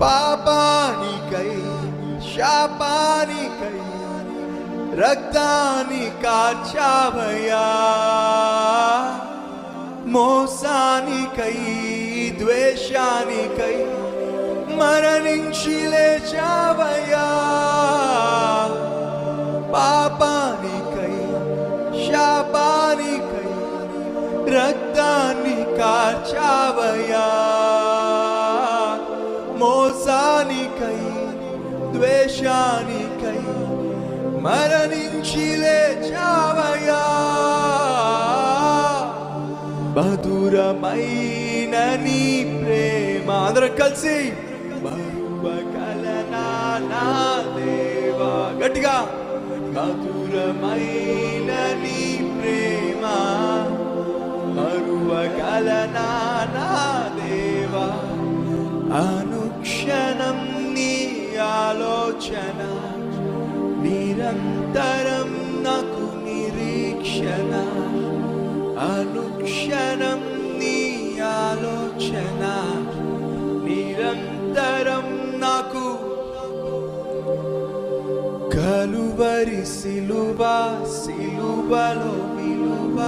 పాపానికై శాపానికై రక్తాన్ని కార్చావయ్యా, మోసానికై ద్వేషానికై మరణించి లేచావయ్యా, పాపానికై శాపానికై రక్తాన్ని కార్చావయ్యా, మోసానికై ద్వేషానికై మరణించి లేచావయ్యా. మధురమైన నీ ప్రేమ, అందరూ కలిసి మరువగలనా నా దేవా, గట్టిగా. మధురమైన నీ ప్రేమ మరువగలనా నా దేవా, అనుక్షణం నీ ఆలోచన నిరంతరం నాకు నిరీక్షణ, అనుక్షణం నీ ఆలోచన నిరంతరం నాకు. కలువరి సిలువ, సిలువలో విలువ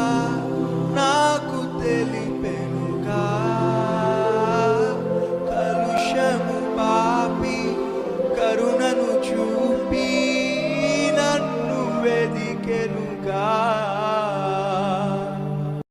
నాకు తెలియదు,